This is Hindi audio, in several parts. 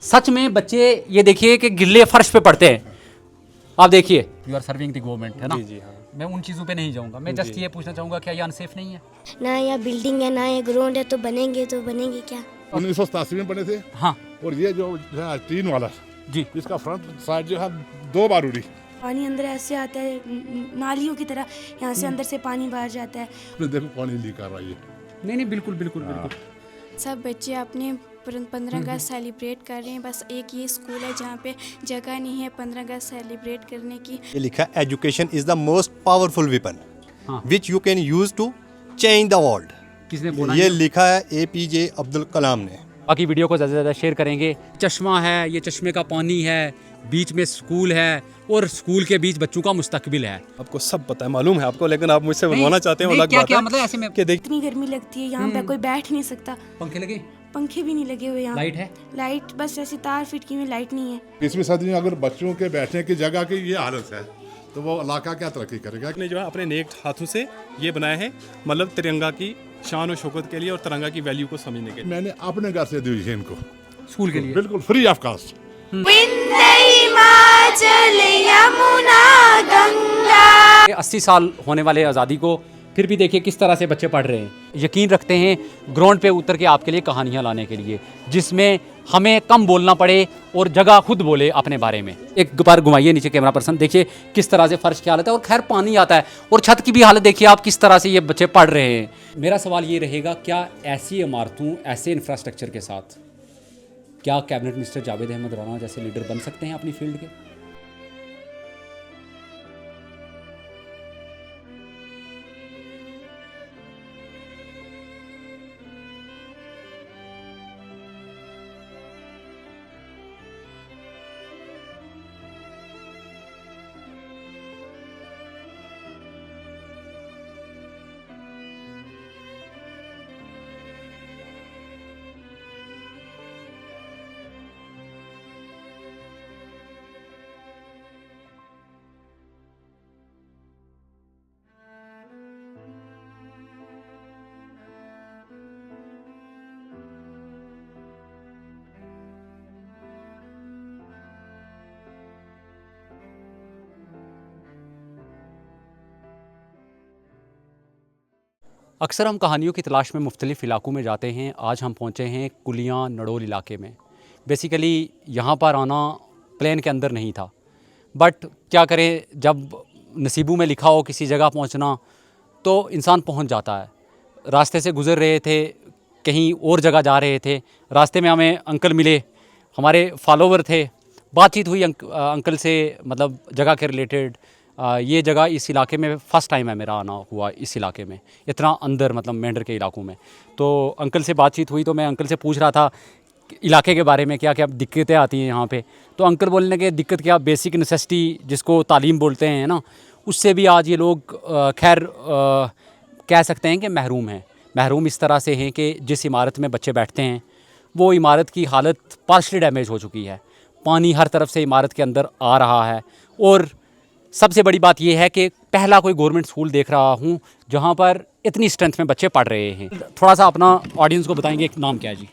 सच में बच्चे ये देखिए कि गिल्ले फर्श पे पड़ते हैं। आप देखिए, you are serving the government, है ना? जी हाँ। मैं उन चीज़ों पे नहीं जाऊँगा, मैं जस्ट ये पूछना चाहूँगा क्या ये अनसेफ नहीं है? ना यहाँ बिल्डिंग है ना ये ग्राउंड है, तो बनेंगे क्या। 1987 में बने थे। हाँ और ये जो है टीन वाला जी, इसका फ्रंट साइड जो है 2 बार उड़ी। पानी अंदर ऐसे आता है नालियों की तरह, यहाँ से अंदर से पानी बाहर जाता है। देखो पानी लीक कर रहा है ये। नहीं बिल्कुल बिल्कुल बिल्कुल। सब बच्चे अपने 15 अगस्त सेलिब्रेट कर रहे हैं। बस एक ये स्कूल है जहाँ पे जगह नहीं है 15 अगस्त सेलिब्रेट करने की। ये लिखा है education is the most powerful weapon हाँ। Which you can use to change the world. किसने बोला? ये लिखा है APJ अब्दुल कलाम ने। बाकी वीडियो को ज़्यादा से ज़्यादा शेयर करेंगे। चश्मा है, ये चश्मे का पानी है, बीच में स्कूल है और स्कूल के बीच बच्चों का मुस्तकबिल है। आपको सब पता है, मालूम है आपको, लेकिन आप मुझसे बनवाना चाहते हैं वो नहीं, अलग क्या बात क्या है मतलब ऐसे में कि देख इतनी गर्मी लगती है यहाँ पे, कोई बैठ नहीं सकता। पंखे लगे, पंखे भी नहीं लगे हुए यहाँ। लाइट है? लाइट बस ऐसी तार फिट की हुई, लाइट नहीं है। 20वीं सदी में अगर बच्चों के बैठने की जगह की ये हालत है तो वो इलाका क्या तरक्की करेगा? ने जो है अपने नेक हाथों से ये बनाया है, मतलब तिरंगा की शान और शौकत के लिए और तिरंगा की वैल्यू को समझने के लिए। मैंने अपने घर से दी है इनको, स्कूल के लिए बिल्कुल फ्री ऑफ कास्ट। ये 80 साल होने वाले आज़ादी को फिर भी देखिए किस तरह से बच्चे पढ़ रहे हैं। यकीन रखते हैं ग्राउंड पे उतर के आपके लिए कहानियाँ लाने के लिए, जिसमें हमें कम बोलना पड़े और जगह खुद बोले अपने बारे में। एक बार घुमाइए नीचे कैमरा पर्सन, देखिए किस तरह से फर्श की हालत है और खैर पानी आता है और छत की भी हालत देखिए आप किस तरह से ये बच्चे पढ़ रहे हैं। मेरा सवाल ये रहेगा, क्या ऐसी इमारतों, ऐसे इंफ्रास्ट्रक्चर के साथ क्या कैबिनेट मिनिस्टर जावेद अहमद राना जैसे लीडर बन सकते हैं अपनी फील्ड के? अक्सर हम कहानियों की तलाश में मुख्तलिफ़ इलाकों में जाते हैं। आज हम पहुँचे हैं कुलियाँ नड़ोल इलाके में। बेसिकली यहाँ पर आना प्लान के अंदर नहीं था, बट क्या करें, जब नसीबों में लिखा हो किसी जगह पहुँचना तो इंसान पहुँच जाता है। रास्ते से गुज़र रहे थे, कहीं और जगह जा रहे थे, रास्ते में हमें अंकल मिले, हमारे फॉलोवर थे, बातचीत हुई अंकल से, मतलब जगह के रिलेटेड। ये जगह इस इलाके में फ़र्स्ट टाइम है मेरा आना हुआ इस इलाके में, इतना अंदर मतलब मेंढर के इलाकों में। तो अंकल से बातचीत हुई तो मैं अंकल से पूछ रहा था इलाके के बारे में, क्या क्या दिक्कतें आती हैं यहाँ पे। तो अंकल बोलने लगे दिक्कत क्या, बेसिक नेसेसिटी जिसको तालीम बोलते हैं ना, उससे भी आज ये लोग खैर कह सकते हैं कि महरूम हैं। महरूम इस तरह से हैं कि जिस इमारत में बच्चे बैठते हैं वो इमारत की हालत पार्शली डैमेज हो चुकी है, पानी हर तरफ से इमारत के अंदर आ रहा है। और सबसे बड़ी बात यह है कि पहला कोई गवर्नमेंट स्कूल देख रहा हूँ जहाँ पर इतनी स्ट्रेंथ में बच्चे पढ़ रहे हैं। थोड़ा सा अपना ऑडियंस को बताएंगे, नाम क्या है जी?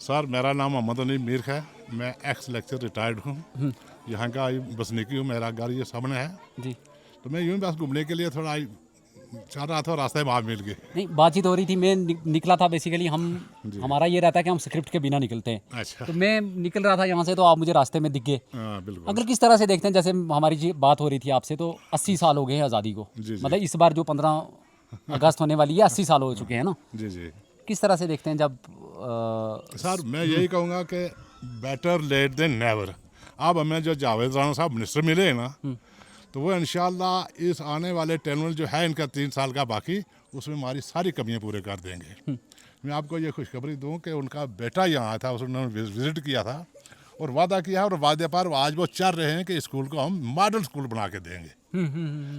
सर मेरा नाम मोहम्मद अलीम मीर है, मैं एक्स लेक्चर रिटायर्ड हूँ, यहाँ का बसनीकी हूँ, मेरा घर ये सामने है जी। तो मैं यूँ बस घूमने के लिए थोड़ा चाह रहा था, रास्ते में आप मिल गए। नहीं, बातचीत हो रही थी, मैं निकला था। बेसिकली हमारा ये रहता है कि हम स्क्रिप्ट के बिना निकलते हैं। अच्छा। तो मैं निकल रहा था यहाँ से तो आप मुझे रास्ते में दिख गए। बिल्कुल। अगर किस तरह से देखते हैं, जैसे हमारी जी बात हो रही थी आपसे, तो 80 साल हो गए हैं आज़ादी को, मतलब इस बार जो 15 अगस्त होने वाली है 80 साल हो चुके हैं ना। जी जी। किस तरह से देखते हैं जब सर मैं यही कहूँगा कि बेटर लेट देन नेवर। अब हमें जो जावेद राना साहब मिनिस्टर मिले हैं ना, तो वो इंशाल्लाह इस आने वाले टर्म जो है इनका 3 साल का बाकी, उसमें हमारी सारी कमियां पूरे कर देंगे। मैं आपको ये खुशखबरी दूं कि उनका बेटा यहाँ था, उन्होंने विजिट किया था और वादा किया, और वादे पर आज वो चल रहे हैं कि स्कूल को हम मॉडल स्कूल बना के देंगे।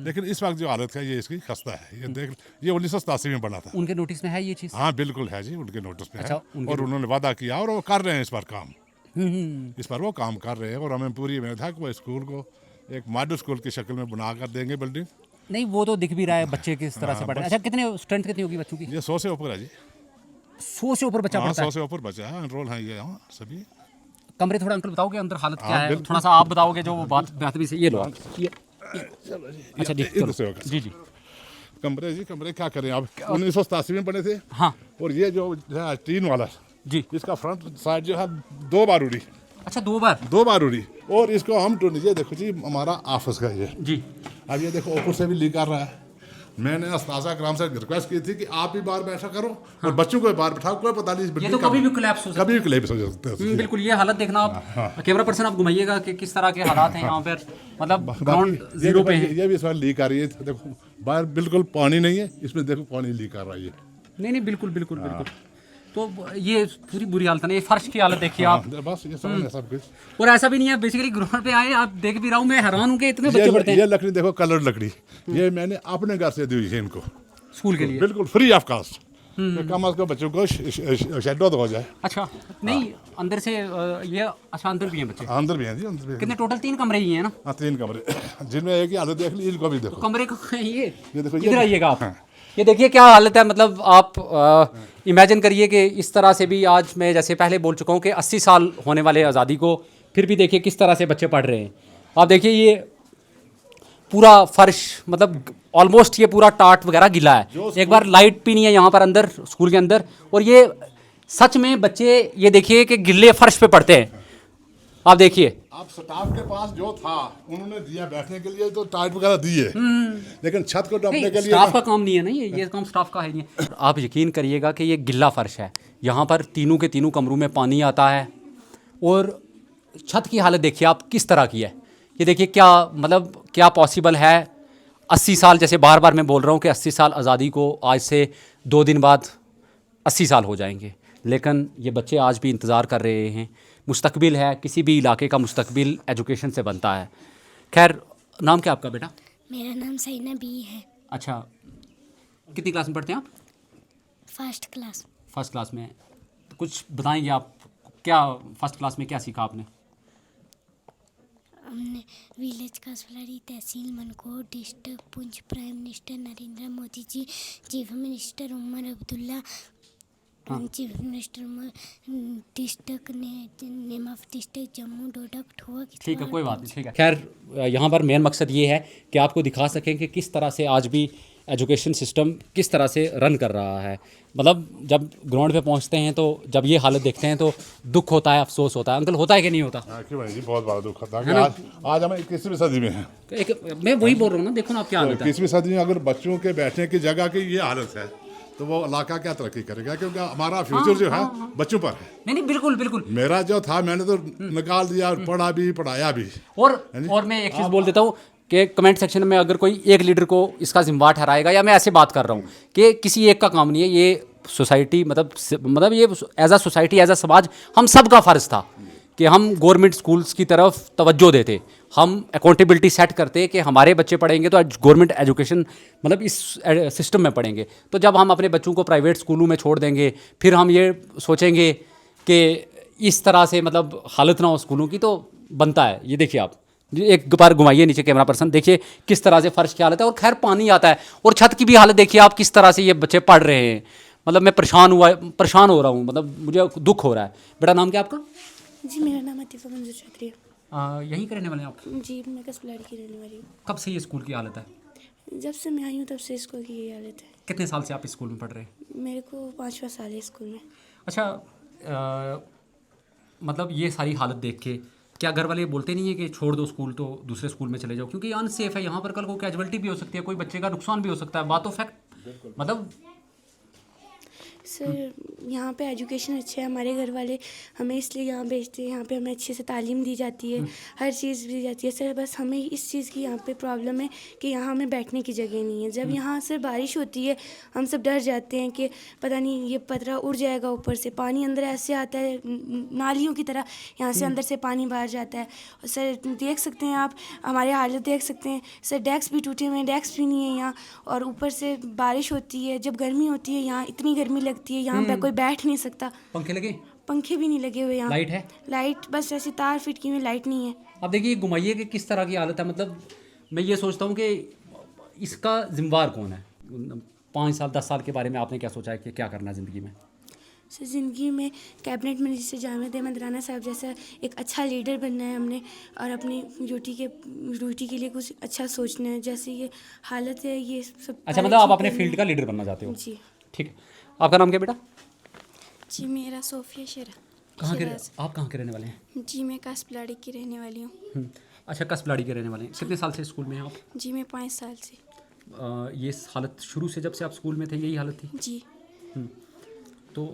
लेकिन इस वक्त जो हालत है ये इसकी खस्ता है। ये देख, ये 1987 में बना था। उनके नोटिस में है ये चीज़? हाँ बिल्कुल है जी, उनके नोटिस में अच्छा, है और उन्होंने वादा किया और वो कर रहे हैं इस पर काम। इस पर वो काम कर रहे हैं और हमें पूरी उम्मीद है कि वो स्कूल को एक मॉडल स्कूल की शक्ल में बना कर देंगे बिल्डिंग। नहीं, वो तो दिख भी रहा है बच्चे किस तरह से पढ़ रहे हैं। अच्छा, कितने स्ट्रेंथ कितनी होगी बच्चों की? ये 100 से ऊपर है जी। 100 से ऊपर बच्चा पढ़ता 100 है? से ऊपर बच्चा है, एनरोल है ये यहाँ सभी। कमरे थोड़ा अंकल बताओगे अंदर हालत क्या हाँ, है, बिल्कुल। थोड़ा सा आप बताओगे जो वो बात भी सही। ये लो आप, ये अच्छा जी इधर से चलो होगा। जी जी कमरे क्या करें आप, 1987 में बने थे। हाँ और ये जो है टीन वाला, जी। इसका फ्रंट साइड जो है 2 बार उड़ी, अच्छा 2 बार 2 बार उड़ी। और इसको हम ये देखो जी हमारा ऑफिस का ये, जी। अब ये देखो ऊपर से भी लीक कर रहा है। मैंने अस्ताजा कराम से रिक्वेस्ट की थी कि आप भी बाहर बैठा करो और बच्चों को भी बाहर बिठाओ, कोई पता नहीं ये तो कभी भी कोलैप्स हो सकता कभी भी collapse हो सकते हैं। बिल्कुल। ये हालत देखना आप, कैमरा पर्सन आप घुमाइएगा कि किस तरह के हालात हैं यहाँ पर, मतलब ग्राउंड बाकी जीरो पे है। ये भी इस बार लीक आ रही है, देखो बाहर बिल्कुल पानी नहीं है, इसमें देखो पानी लीक आ रहा है ये। नहीं बिल्कुल बिल्कुल बिल्कुल। तो ये पूरी बुरी हालत है ना, ये फर्श की हालत देखिए आप। हाँ, बस ये सब कुछ। और ऐसा भी नहीं है बेसिकली ग्राउंड पे आए आप देख भी रहा हूँ, मैं हैरान हूँ कि इतने बच्चे पढ़ते हैं ये लकड़ी देखो, कलर लकड़ी, ये मैंने अपने घर से दी हुई है इनको स्कूल के लिए। बिल्कुल फ्री ऑफ कास्ट, कम अज कम बच्चों को शेडो तो हो जाए। अच्छा नहीं अंदर से ये अच्छा अंदर भी हैं बच्चे, अंदर भी हैं जी, अंदर भी हैं। कितने टोटल 3 कमरे ही हैं ना? हाँ 3 कमरे, जिनमें एक ही हालत देख ली, इनको भी देखो। कमरे को ये देखो, इधर आइएगा आप, ये देखिए क्या हालत है। मतलब आप इमेजिन करिए कि इस तरह से भी आज मैं जैसे पहले बोल चुका हूँ कि 80 साल होने वाले आज़ादी को, फिर भी देखिए किस तरह से बच्चे पढ़ रहे हैं। आप देखिए ये पूरा फर्श मतलब ऑलमोस्ट ये पूरा टाट वगैरह गिला है, एक बार लाइट भी नहीं है यहाँ पर अंदर स्कूल के अंदर। और ये सच में बच्चे ये देखिए कि गिले फर्श पे पढ़ते हैं। आप देखिए आप स्टाफ के पास जो था उन्होंने दिया बैठने के लिए, तो टाइट वगैरह दिए, लेकिन छत को डंपने के लिए स्टाफ का काम नहीं है ना, ये काम स्टाफ का है नहीं है। आप यकीन करिएगा कि ये गिल्ला फर्श है, यहाँ पर तीनों के तीनों कमरों में पानी आता है। और छत की हालत देखिए आप किस तरह की है। ये देखिए क्या मतलब क्या पॉसिबल है। 80 साल, जैसे बार बार मैं बोल रहा हूँ कि 80 साल आज़ादी को आज से 2 दिन बाद 80 साल हो जाएंगे, लेकिन ये बच्चे आज भी इंतज़ार कर रहे हैं। मुस्तकबिल है, किसी भी इलाके का मुस्तकबिल एजुकेशन से बनता है। खैर नाम क्या आपका बेटा? मेरा नाम सैना बी है। अच्छा कितनी क्लास में पढ़ते हैं आप? First class. फर्स्ट क्लास में। तो कुछ बताएंगे आप, क्या फर्स्ट क्लास में क्या सीखा आपने? हमने विलेज कासफलारी तहसील Mankot district Poonch, prime minister Narendra Modi ji, chief minister Omar Abdullah, chief minister district name of district Jammu Doda Kathua. ठीक है कोई बात नहीं, ठीक है। खैर यहाँ पर मेन मकसद ये है कि आपको दिखा सकें कि किस तरह से आज भी एजुकेशन सिस्टम किस तरह से रन कर रहा है। मतलब जब ग्राउंड पे पहुंचते हैं तो जब ये हालत देखते हैं तो दुख होता है, अफसोस होता है। अंकल होता है कि नहीं होता? कि भाई जी बहुत बड़ा दुख होता है कि आज हम 21वीं सदी में हैं। मैं वही बोल रहा हूँ ना, देखो ना आप क्या हालत है। 21वीं सदी में अगर बच्चों के बैठने की जगह की ये हालत है तो वो इलाका क्या तरक्की करेगा, क्योंकि हमारा फ्यूचर जो है बच्चों पर है। नहीं बिल्कुल बिल्कुल। मेरा जो था मैंने तो निकाल दिया और पढ़ा भी पढ़ाया भी। और मैं एक चीज़ बोल देता हूँ कि कमेंट सेक्शन में अगर कोई एक लीडर को इसका जिम्मेवार ठहराएगा, या मैं ऐसे बात कर रहा हूँ कि किसी एक का काम नहीं है, ये सोसाइटी मतलब ये as a society as a समाज हम सब का फ़र्ज़ था कि हम गवर्नमेंट स्कूल्स की तरफ तवज्जो देते, हम अकाउंटेबिलिटी सेट करते कि हमारे बच्चे पढ़ेंगे तो गवर्नमेंट एजुकेशन मतलब इस सिस्टम में पढ़ेंगे। तो जब हम अपने बच्चों को प्राइवेट स्कूलों में छोड़ देंगे, फिर हम ये सोचेंगे कि इस तरह से मतलब हालत ना हो स्कूलों की, तो बनता है। ये देखिए आप एक बार घुमाइए नीचे कैमरा पर्सन, देखिए किस तरह से फ़र्श की हालत है। और खैर पानी आता है, और छत की भी हालत देखिए आप किस तरह से ये बच्चे पढ़ रहे हैं। मतलब मैं परेशान हो रहा हूँ, मतलब मुझे दुख हो रहा है। बेटा नाम क्या आपका? जी मेरा नाम अतीफ़ा मंजूर चौधरी है। यहीं के रहने वाले हैं आप? जी मैं कसबलाड़ी की रहने वाली हूँ। कब से ये स्कूल की हालत है? जब से मैं आई हूँ तब से स्कूल की यही हालत है। कितने साल से आप स्कूल में पढ़ रहे हैं? मेरे को 5वां साल है स्कूल में। अच्छा मतलब ये सारी हालत देख के क्या घर वाले बोलते नहीं है कि छोड़ दो स्कूल, तो दूसरे स्कूल में चले जाओ, क्योंकि ये अनसेफ है, यहाँ पर कल को कैजुअलिटी भी हो सकती है, कोई बच्चे का नुकसान भी हो सकता है। बात तो फैक्ट मतलब सर यहाँ पे एजुकेशन अच्छे है, हमारे घर वाले हमें इसलिए यहाँ भेजते हैं, यहाँ पे हमें अच्छे से तालीम दी जाती है, हर चीज़ दी जाती है। सर बस हमें इस चीज़ की यहाँ पे प्रॉब्लम है कि यहाँ हमें बैठने की जगह नहीं है। जब यहाँ सर बारिश होती है हम सब डर जाते हैं कि पता नहीं ये पतरा उड़ जाएगा, ऊपर से पानी अंदर ऐसे आता है नालियों की तरह, यहाँ से अंदर से पानी बाहर जाता है। और सर देख सकते हैं आप हमारे हालत देख सकते हैं सर, डेस्क भी टूटे हुए हैं, डेस्क भी नहीं है यहाँ। और ऊपर से बारिश होती है, जब गर्मी होती है यहाँ इतनी गर्मी लगती है, यहाँ पे कोई बैठ नहीं सकता। पंखे लगे? पंखे भी नहीं लगे हुए यहाँ। लाइट है? लाइट बस ऐसी तार फिट की हुई, लाइट नहीं है। अब देखिए घुमाइए कि किस तरह की हालत है। मतलब मैं ये सोचता हूँ कि इसका जिम्मेवार कौन है। 5 साल 10 साल के बारे में आपने क्या सोचा है कि क्या करना है ज़िंदगी में? सर ज़िंदगी में कैबिनेट मिनिस्टर जावेद अहमद राना साहब जैसा एक अच्छा लीडर बनना है हमने, और अपनी ड्यूटी के लिए कुछ अच्छा सोचना है। जैसे ये हालत है ये सब। अच्छा, मतलब आप अपने फील्ड का लीडर बनना चाहते हो? जी। ठीक है। आपका नाम क्या बेटा? जी मेरा सोफिया शेरा। कहाँ के आप कहाँ के रहने वाले हैं? जी मैं कासपलाड़ी की रहने वाली हूँ। अच्छा, कसबलाड़ी के रहने वाले हैं। कितने साल से स्कूल में हैं आप? जी मैं 5 साल से। ये हालत शुरू से जब से आप स्कूल में थे यही हालत थी? जी। तो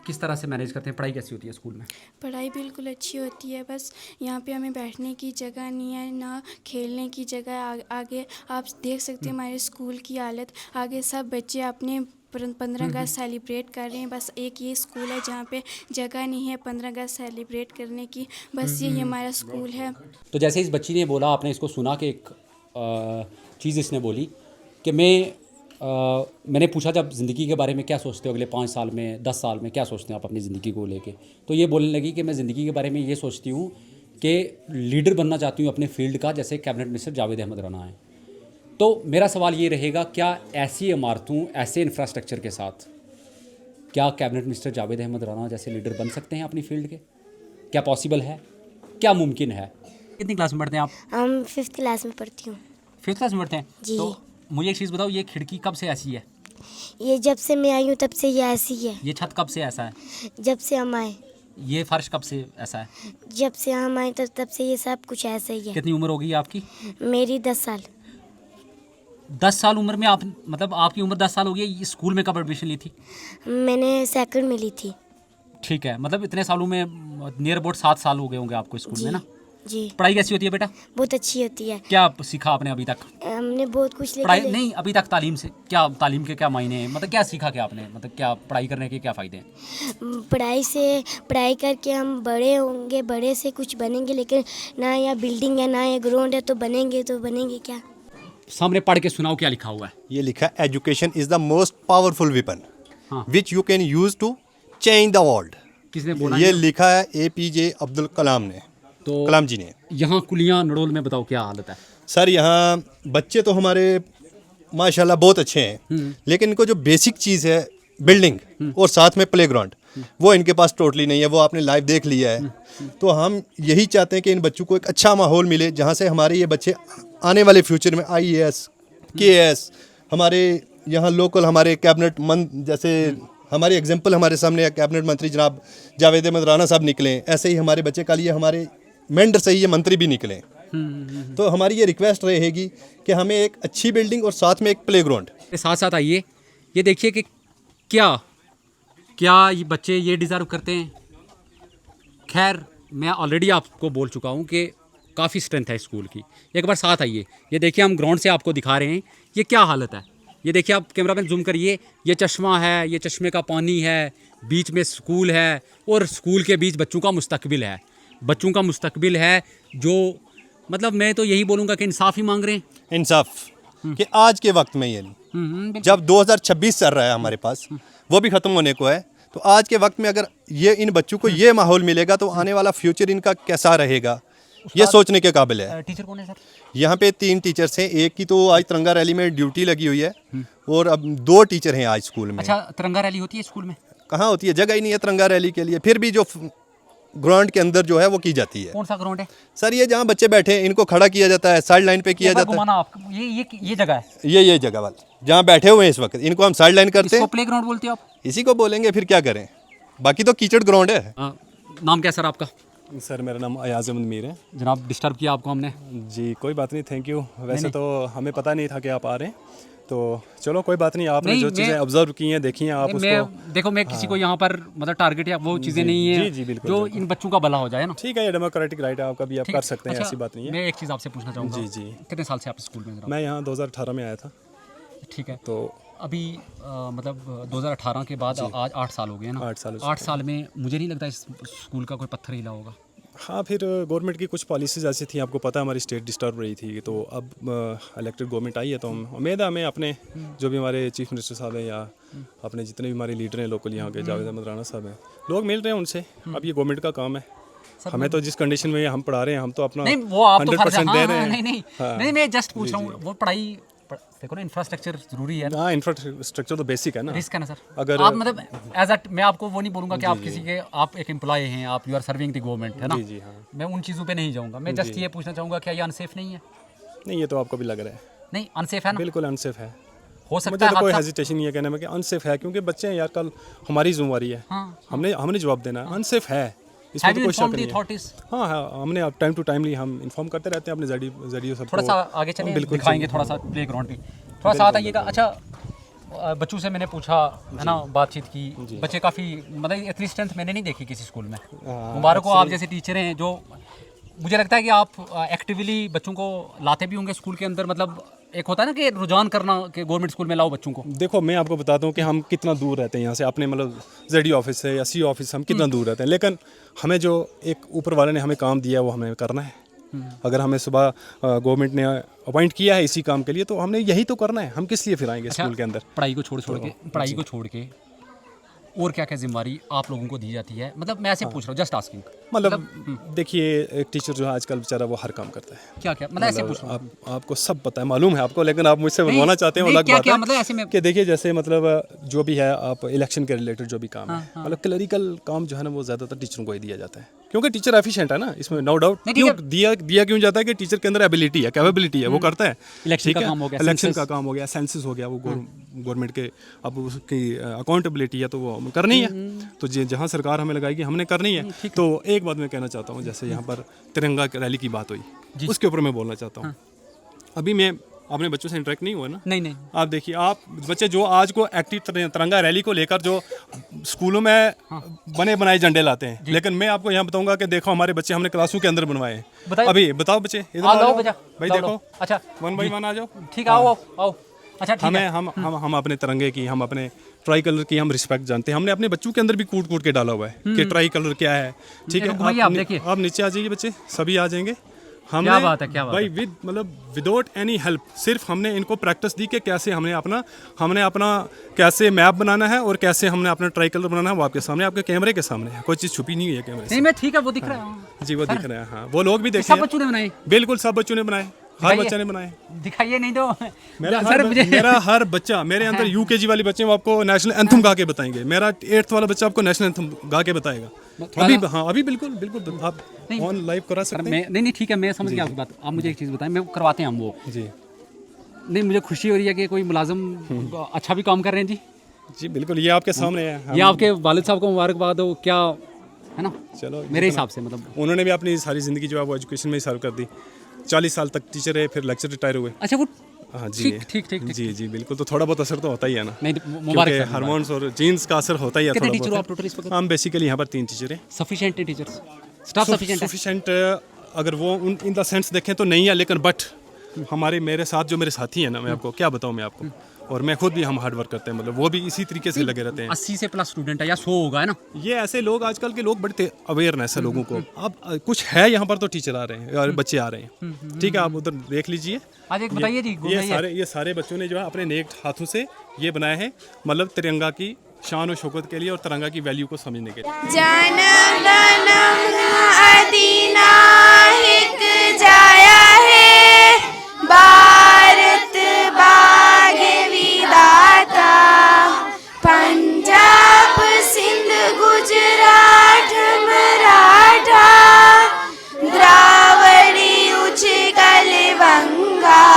किस तरह से मैनेज करते हैं? पढ़ाई कैसी होती है स्कूल में? पढ़ाई बिल्कुल अच्छी होती है, बस यहाँ पे हमें बैठने की जगह नहीं है, ना खेलने की जगह। आगे आप देख सकते हैं हमारे स्कूल की हालत। आगे सब बच्चे अपने 15 अगस्त सेलिब्रेट कर रहे हैं, बस एक ये स्कूल है जहाँ पे जगह नहीं है 15 अगस्त सेलिब्रेट करने की। बस यही हमारा स्कूल है। तो जैसे इस बच्ची ने बोला, आपने इसको सुना कि एक चीज़ इसने बोली कि मैंने पूछा जब ज़िंदगी के बारे में क्या सोचते हो अगले 5 साल में, 10 साल में क्या सोचते हैं आप अपनी ज़िंदगी को लेके? तो ये बोलने लगी कि मैं ज़िंदगी के बारे में ये सोचती हूँ कि लीडर बनना चाहती हूँ अपने फील्ड का, जैसे कैबिनेट मिनिस्टर जावेद अहमद राना है। तो मेरा सवाल ये रहेगा, क्या ऐसी इमारतों, ऐसे इंफ्रास्ट्रक्चर के साथ क्या कैबिनेट मिनिस्टर जावेद अहमद राना जैसे लीडर बन सकते हैं अपनी फील्ड के? क्या पॉसिबल है? क्या मुमकिन है? कितनी क्लास में पढ़ते हैं आप? हम 5th क्लास में पढ़ती हूँ। 5th क्लास में पढ़ते हैं? जी। तो मुझे एक चीज़ बताओ, ये खिड़की कब से ऐसी है? ये जब से मैं आई हूँ तब से ये ऐसी है। ये छत कब से ऐसा है? जब से हम आए। ये फर्श कब से ऐसा है? जब से हम आए तब से ये सब कुछ ऐसा ही है। कितनी उम्र हो गई आपकी? मेरी 10 साल। 10 साल उम्र में आप, मतलब आपकी उम्र 10 साल हो गई। स्कूल में कब एडमिशन ली थी? मैंने 2nd में ली थी। ठीक है, मतलब इतने सालों में नियर अबाउट 7 साल हो गए होंगे आपको स्कूल में ना? जी। पढ़ाई कैसी होती है बेटा? बहुत अच्छी होती है। क्या सीखा आपने अभी तक? हमने बहुत कुछ पढ़ाई नहीं, अभी तक तालीम से क्या, तालीम के क्या मायने हैं? मतलब क्या सीखा क्या आपने? मतलब क्या पढ़ाई करने के क्या फ़ायदे हैं? पढ़ाई करके हम बड़े होंगे, बड़े से कुछ बनेंगे, लेकिन ना यहाँ बिल्डिंग है ना ये ग्राउंड है, तो बनेंगे क्या? सामने पढ़ के सुनाओ क्या लिखा हुआ है। ये लिखा है, education is the most powerful weapon हाँ। Which you can use to change the world. किसने बोला? ये लिखा है APJ अब्दुल कलाम ने, तो कलाम जी ने। यहाँ कुलियाँ नड़ोल में बताओ क्या हालत है? सर यहाँ बच्चे तो हमारे माशाल्लाह बहुत अच्छे हैं, लेकिन इनको जो बेसिक चीज़ है बिल्डिंग और साथ में प्लेग्राउंड, वो इनके पास टोटली नहीं है। वो आपने लाइव देख लिया है। तो हम यही चाहते हैं कि इन बच्चों को एक अच्छा माहौल मिले, जहाँ से हमारे ये बच्चे आने वाले फ्यूचर में IAS KAS, हमारे यहाँ लोकल हमारे कैबिनेट जैसे हमारे एग्जाम्पल हमारे सामने कैबिनेट मंत्री जनाब जावेद अहमद राना साहब निकले, ऐसे ही हमारे बच्चे का लिए हमारे मेंढर से ही ये मंत्री भी निकले। तो हमारी ये रिक्वेस्ट रहेगी कि हमें एक अच्छी बिल्डिंग और साथ में एक प्लेग्राउंड। साथ साथ आइए, ये देखिए कि क्या ये बच्चे ये डिज़र्व करते हैं। खैर, मैं ऑलरेडी आपको बोल चुका हूँ कि काफ़ी स्ट्रेंथ है स्कूल की। एक बार साथ आइए, ये देखिए हम ग्राउंड से आपको दिखा रहे हैं ये क्या हालत है। ये देखिए, आप कैमरा मैन जूम करिए, ये चश्मा है, ये चश्मे का पानी है, बीच में स्कूल है और स्कूल के बीच बच्चों का मुस्तकबिल है। बच्चों का मुस्तकबिल है जो, मतलब मैं तो यही बोलूँगा कि इंसाफ ही मांग रहे हैं। इंसाफ कि आज के वक्त में ये नहीं, जब 2026 चल रहा है हमारे पास, वो भी ख़त्म होने को है, तो आज के वक्त में अगर ये इन बच्चों को ये माहौल मिलेगा तो आने वाला फ्यूचर इनका कैसा रहेगा, ये सोचने के काबिल है। टीचर कौन है सर? यहाँ पे 3 टीचर्स हैं। एक की तो आज तिरंगा रैली में ड्यूटी लगी हुई है और अब 2 टीचर हैं आज स्कूल में। अच्छा, तिरंगा रैली होती है स्कूल में? कहाँ होती है, जगह ही नहीं है तिरंगा रैली के लिए। फिर भी जो ग्राउंड के अंदर जो है वो की जाती है। कौन सा ग्राउंड है सर? ये जहाँ बच्चे बैठे हैं इनको खड़ा किया जाता है, साइड लाइन पे किया जाता है। आप ये जगह है, ये जगह वाला जहाँ बैठे हुए हैं इस वक्त, इनको हम साइड लाइन करते हैं। प्ले ग्राउंड बोलते हो आप? इसी को बोलेंगे, फिर क्या करें, बाकी तो कीचड़ ग्राउंड है। नाम क्या सर आपका? सर मेरा नाम अयाज अहमद मीर है। जनाब, डिस्टर्ब किया आपको हमने? जी कोई बात नहीं, थैंक यू। वैसे तो हमें पता नहीं था कि आप आ रहे हैं, तो चलो कोई बात नहीं। आपने जो चीज़ें ऑब्जर्व की हैं, देखी हैं आप उसको। देखो, मैं किसी को यहाँ पर मतलब टारगेट या वो चीज़ें नहीं है जी बिल्कुल, जो इन बच्चों का भला हो जाए ना। ठीक है, ये डेमोक्रेटिक राइट है आपका भी, आप कर सकते हैं, ऐसी बात नहीं है। मैं एक चीज़ आपसे पूछना चाहूँगा। जी। कितने साल से आप स्कूल में? मैं यहाँ 2018 में आया था। ठीक है, तो अभी मतलब 2018 के बाद आज 8 साल हो गए ना। 8 साल में मुझे नहीं लगता इस स्कूल का कोई पत्थर हिला होगा। हाँ, फिर गवर्नमेंट की कुछ पॉलिसीज़ ऐसी थी, आपको पता है हमारी स्टेट डिस्टर्ब रही थी। तो अब इलेक्टेड गवर्नमेंट आई है, तो हम उम्मीद है हमें अपने जो भी हमारे चीफ मिनिस्टर साहब हैं या अपने जितने भी हमारे लीडर हैं लोकल यहाँ के, जावेद अहमद राना साहब हैं, लोग मिल रहे हैं उनसे। अब ये गवर्नमेंट का काम है, हमें तो जिस कंडीशन में हम पढ़ा रहे हैं हम तो अपना 100% दे रहे हैं। नहीं, मैं जस्ट पूछ रहा हूँ, वो पढ़ाई देखो ना, इंफ्रास्ट्रक्चर ज़रूरी है ना, हाँ, इंफ्रास्ट्रक्चर तो बेसिक है ना। रिस्क है ना सर। अगर आप मतलब एज मैं आपको वो नहीं बोलूँगा कि आप किसी के, आप एक एम्प्लॉय हैं, आप you are serving the government, है ना। जी जी हाँ, मैं उन चीज़ों पे नहीं जाऊँगा, मैं जस्ट ये पूछना चाहूँगा क्या ये अनसेफ नहीं है? नहीं ये तो आपको भी लग रहा है, नहीं अनसेफ है ना, बिल्कुल अनसेफ है। हो सकता मुझे है तो कोई हादसा। हेजिटेशन नहीं है कहने में कि अनसेफ है, क्योंकि बच्चे हैं यार, कल हमारी जिम्मेवारी है, हाँ, हमने जवाब देना है। अनसेफ है, इसमें हैव तो यू कोई शक इन्फॉर्म्ड द नहीं है। अथॉरिटीज? हाँ हाँ, हमने अब टाइम टू टाइमली हम इन्फॉर्म करते रहते हैं अपने जरिए सबको। थोड़ा सा आगे चलें, बिल्कुल दिखाएंगे थोड़ा सा प्ले ग्राउंड भी, थोड़ा सा आइएगा। अच्छा, बच्चों से मैंने पूछा है ना, बातचीत की, बच्चे काफ़ी मतलब इतनी स्ट्रेंथ मैंने नहीं देखी किसी स्कूल में। मुबारक हो, आप जैसे टीचर हैं जो, मुझे लगता है कि आप एक्टिवली बच्चों को लाते भी होंगे स्कूल के अंदर, मतलब एक होता है ना कि रुझान करना कि गवर्नमेंट स्कूल में लाओ बच्चों को। देखो मैं आपको बताता हूँ कि हम कितना दूर रहते हैं यहाँ से, अपने मतलब जेडी ऑफिस से या सी ऑफिस से हम कितना दूर रहते हैं, लेकिन हमें जो एक ऊपर वाले ने हमें काम दिया है वो हमें करना है। अगर हमें सुबह गवर्नमेंट ने अपॉइंट किया है इसी काम के लिए, तो हमने यही तो करना है, हम किस लिए फिर आएंगे स्कूल के अंदर। पढ़ाई को छोड़ के और क्या क्या जिम्मेदारी आप लोगों को दी जाती है, मतलब मैं ऐसे पूछ रहा हूँ, जस्ट आस्किंग। मतलब देखिए, एक टीचर जो है आजकल बेचारा वो हर काम करता है। क्या क्या मतलब ऐसे पूछ रहा हूँ, आपको सब पता है, मालूम है आपको, लेकिन आप मुझसे बनवाना चाहते हैं वो अलग बात क्या है। मतलब ऐसे में कि देखिए जैसे मतलब जो भी है, आप इलेक्शन के रिलेटेड जो भी काम है, मतलब क्लरिकल काम जो है ना, वो ज़्यादातर टीचरों को ही दिया जाता है, क्योंकि टीचर एफिशिएंट है ना, इसमें नो डाउट। क्यों दिया क्यों जाता है कि टीचर के अंदर एबिलिटी है, कैपेबिलिटी है, वो करता है। इलेक्शन का काम हो गया, इलेक्शन का काम हो गया, सेंसस हो गया, वो गवर्नमेंट के अब उसकी अकाउंटेबिलिटी है, तो वो करनी है। तो जहाँ सरकार हमें लगाएगी हमने करनी है। तो एक बात मैं कहना चाहता हूँ, जैसे यहाँ पर तिरंगा रैली की बात हुई, उसके ऊपर मैं बोलना चाहता हूँ। अभी मैं अपने बच्चों से इंटरेक्ट नहीं हुआ ना। नहीं आप देखिए, आप बच्चे जो आज को एक्टिव तिरंगा रैली को लेकर जो स्कूलों में बने बनाए झंडे लाते हैं, लेकिन मैं आपको यहाँ बताऊंगा कि देखो हमारे बच्चे हमने क्लासों के अंदर बनवाए हैं। अभी बताओ बच्चे इधर आ जाओ भाई, देखो। अच्छा, 1 बाय 1 आ जाओ। ठीक है, आओ। अच्छा ठीक है, हम अपने तिरंगे की, हम अपने ट्राई कलर की हम रिस्पेक्ट जानते हैं। हमने अपने बच्चों के अंदर भी कूट के डाला हुआ है कि ट्राई कलर क्या है। ठीक है, आप नीचे आ जाइए बच्चे, सभी आ जाएंगे। हमने क्या बात है भाई विदाउट एनी हेल्प, सिर्फ हमने इनको प्रैक्टिस दी कि कैसे हमने अपना कैसे मैप बनाना है और कैसे हमने अपना ट्राई कलर बनाना है। वो आपके सामने, आपके कैमरे के सामने है, कोई चीज़ छुपी नहीं है कैमरे से। नहीं मैं ठीक है, वो दिख रहा है जी, वो दिख रहा है। हाँ, वो लोग भी देखे, सब बच्चों ने बनाए, बिल्कुल सब बच्चों ने बनाए, हर बच्चे ने बनाए। दिखाइए नहीं तो मेरा हर बच्चा, मेरे अंदर यूकेजी वाले बच्चे वो आपको नेशनल एंथम गा के बताएंगे, मेरा 8th वाला बच्चा आपको नेशनल एंथम गा के बताएगा। अभी बिल्कुल आप ऑन लाइव करा सकते हैं। नहीं ठीक है, मैं समझ गया आपकी बात। आप मुझे एक चीज़ बताएं, मैं करवाते हैं हम वो जी। नहीं, मुझे खुशी हो रही है कि कोई मुलाजिम अच्छा भी काम कर रहे हैं। जी बिल्कुल, ये आपके सामने है। ये आपके वालिद साहब को मुबारकबाद हो, क्या है ना। चलो, मेरे हिसाब से मतलब उन्होंने भी अपनी सारी ज़िंदगी जो है वो एजुकेशन में ही सर्व कर दी। 40 साल तक टीचर है, फिर लेक्चर रिटायर हुए। अच्छा, वो हाँ जी, ठीक जी बिल्कुल। तो थोड़ा बहुत असर तो होता ही है ना, नहीं, क्योंकि हार्मोन्स और जीन्स का असर होता ही है। कितने टीचर हो आप टोटल इस वक्त? हम बेसिकली यहाँ पर 3 टीचर हैं। सफिशिएंट टीचर्स, स्टाफ सफिशिएंट अगर वो इन द सेंस देखें तो नहीं है, लेकिन बट मेरे साथ जो मेरे साथी हैं ना, मैं आपको क्या बताऊँ, मैं आपको और मैं खुद भी हम हार्ड वर्क करते हैं, मतलब वो भी इसी तरीके से लगे रहते हैं। 80 से प्लस स्टूडेंट है या 100 होगा, है ना। ये ऐसे लोग, आजकल के लोग बड़े अवेयरनेस है लोगों को। अब कुछ है यहाँ पर तो टीचर आ रहे हैं और बच्चे आ रहे हैं। ठीक है, आप उधर देख लीजिए। आज एक बताइए जी, ये सारे बच्चों ने जो है अपने नेक हाथों से ये बनाए हैं, मतलब तिरंगा की शान और शौकत के लिए और तिरंगा की वैल्यू को समझने के लिए। जाया है भारत भाग्य विधाता, पंजाब सिंध गुजरात मराठा, द्रावड़ी उच्छल गंगा,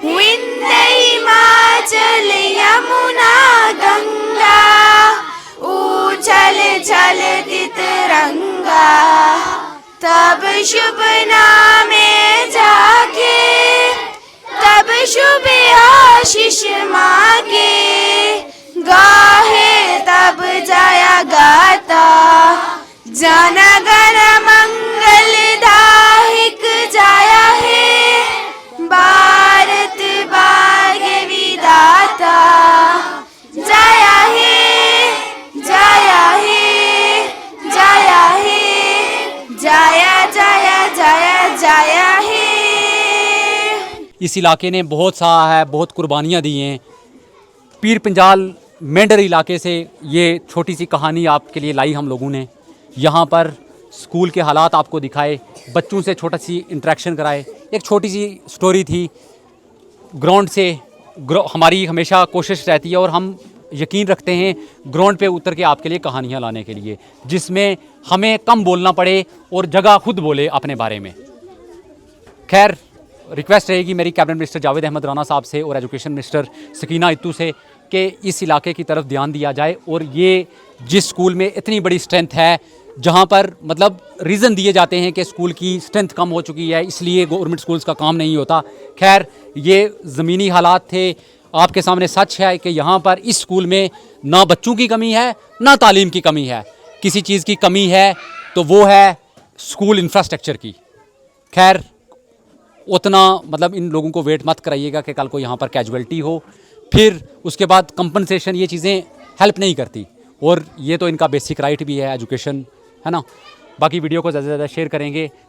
विंध्य हिमाचल यमुना गंगा, उछल छल तिरंगा, तब शुभ नामे जाके, तब शुभ आशीष मांगे, गाहे तब जाया गाता, जन गण मंगल दायक जाया है भारत भाग्य विधाता, जाया है, जाया है, जाया है, जाया जाया जाया जाया है। इस इलाके ने बहुत बहुत कुर्बानियाँ दी हैं। पीर पंजाल मेंढर इलाके से ये छोटी सी कहानी आपके लिए लाई हम लोगों ने। यहाँ पर स्कूल के हालात आपको दिखाए, बच्चों से छोटा सी इंटरेक्शन कराए, एक छोटी सी स्टोरी थी। ग्राउंड से हमारी हमेशा कोशिश रहती है और हम यकीन रखते हैं ग्राउंड पे उतर के आपके लिए कहानियाँ लाने के लिए, जिसमें हमें कम बोलना पड़े और जगह खुद बोले अपने बारे में। खैर, रिक्वेस्ट रहेगी मेरी कैबिनेट मिनिस्टर जावेद अहमद राना साहब से और एजुकेशन मिनिस्टर सकीना इत्तू से कि इस इलाके की तरफ ध्यान दिया जाए, और ये जिस स्कूल में इतनी बड़ी स्ट्रेंथ है, जहाँ पर मतलब रीज़न दिए जाते हैं कि स्कूल की स्ट्रेंथ कम हो चुकी है इसलिए गवर्नमेंट स्कूल्स का काम नहीं होता। खैर, ये ज़मीनी हालात थे, आपके सामने सच है कि यहाँ पर इस स्कूल में ना बच्चों की कमी है ना तालीम की कमी है। किसी चीज़ की कमी है तो वो है स्कूल इंफ्रास्ट्रक्चर की। खैर, उतना मतलब इन लोगों को वेट मत कराइएगा कि कल को यहाँ पर कैजुअल्टी हो, फिर उसके बाद कंपनसेशन, ये चीज़ें हेल्प नहीं करती, और ये तो इनका बेसिक राइट भी है एजुकेशन, है ना। बाकी वीडियो को ज़्यादा से ज़्यादा शेयर करेंगे।